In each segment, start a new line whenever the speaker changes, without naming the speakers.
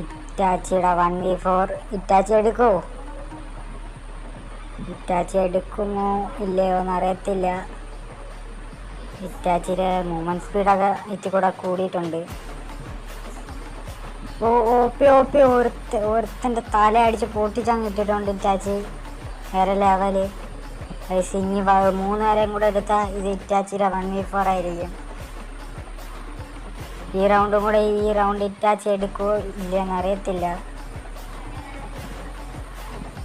ഇറ്റാച്ചിയുടെ 1v4 Itachi എടുക്കോ? Itachi എടുക്കുമോ ഇല്ലയോ എന്നറിയത്തില്ല. ഇറ്റാച്ചിയുടെ movement സ്പീഡൊക്കെ ഇത്തിരി കൂടിയിട്ടുണ്ട്. ഓപ്പി ഒരുത്തൻ്റെ തല അടിച്ച് പൊട്ടിച്ചങ്ങ് ഇട്ടിട്ടുണ്ട് ഇറ്റാച്ചി. വേറെ ലെവല്. ഇനി 3 നേരം കൂടെ എടുത്താൽ ഇത് ഇറ്റാച്ചിയുടെ 1v4 ആയിരിക്കും. ഈ റൗണ്ട് ഇറ്റാച്ചി എടുക്കുമോ ഇല്ലയെന്ന് അറിയത്തില്ല.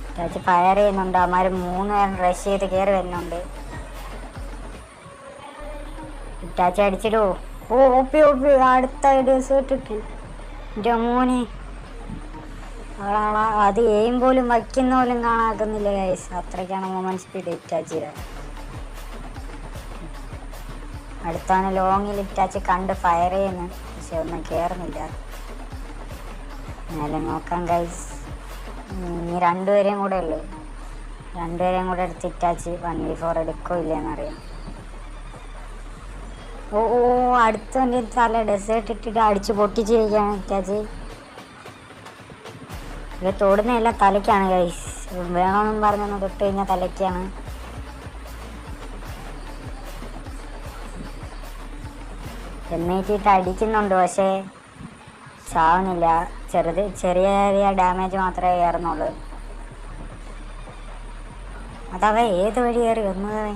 ഇറ്റാച്ചി ഫയർ ചെയ്യുന്നുണ്ട്. അവന്മാർ 3 നേരം റഷ് ചെയ്ത് കയറി വരുന്നുണ്ട്. ഇറ്റാച്ചി അടിച്ചിടുമോ? ഓപ്പി അടുത്ത ഡെസേർട്ടിട്ട് എൻ്റെ മോനെ. അത് എയിം പോലും വയ്ക്കുന്ന പോലും കാണാക്കുന്നില്ല ഗൈസ്. അത്രയ്ക്കാണ് മൂവ്മെൻറ്റ് സ്പീഡ് ഇറ്റാച്ചിയുടെ. അടുത്താണ് ലോങ്ങിൽ ഇറ്റാച്ചി കണ്ട് ഫയർ ചെയ്യുന്നു. പക്ഷെ ഒന്നും കയറുന്നില്ല. എന്നാലും നോക്കാം ഗൈസ്. ഇനി 2 പേരെയും കൂടെ ഉള്ളു. 2 പേരെയും കൂടെ എടുത്ത് ഇറ്റാച്ചി 1v4 എടുക്കോ ഇല്ലയെന്നറിയാം. അടുത്തവൻ്റെ തല ഡെസേർട്ട് ഇട്ടിട്ട് അടിച്ച് പൊട്ടിച്ചിരിക്കുകയാണ് ഇറ്റാച്ചി. ഇത് തൊടുന്നതെല്ലാം തലയ്ക്കാണ് ഗൈസ്. വേണമെന്നും പറഞ്ഞൊന്ന് തൊട്ട് കഴിഞ്ഞാൽ തലയ്ക്കാണ്. എണ്ണയിട്ടിട്ട് അടിക്കുന്നുണ്ട്, പക്ഷേ ചാവുന്നില്ല. ചെറിയ ഡാമേജ് മാത്രമേ കയറുന്നുള്ളൂ. അതവ ഏത് വഴി കയറി വന്നത്?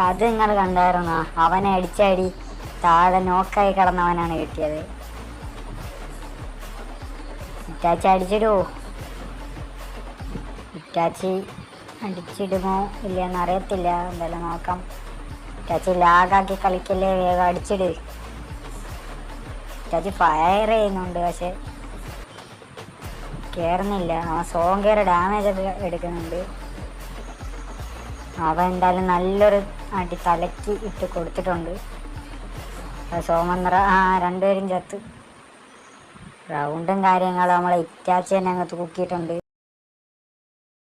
അത് നിങ്ങൾ കണ്ടായിരുന്നോ? അവനെ അടിച്ചടി താഴെ നോക്കായി കിടന്നവനാണ് കിട്ടിയത്. ഇറ്റാച്ചി അടിച്ചിടുമോ? ഇറ്റാച്ചി അടിച്ചിടുമോ ഇല്ലയെന്ന് അറിയത്തില്ല. എന്തായാലും നോക്കാം. ഇറ്റാച്ചി ലാഗാക്കി കളിക്കല്ലേ, വേഗം അടിച്ചിട്. ഇറ്റാച്ചി ഫയർ ചെയ്യുന്നുണ്ട്, പക്ഷെ കയറുന്നില്ല. അവൻ സോങ് കയറി ഡാമേജ് ഒക്കെ എടുക്കുന്നുണ്ട്. അവൻ എന്തായാലും നല്ലൊരു അടി തലയ്ക്ക് ഇട്ട് കൊടുത്തിട്ടുണ്ട്. സോമന്ദ്ര 2 പേരും ചത്ത്. റൗണ്ടും കാര്യങ്ങളും നമ്മളെ ഇറ്റാച്ചി തന്നെ അങ്ങ് തൂക്കിയിട്ടുണ്ട്.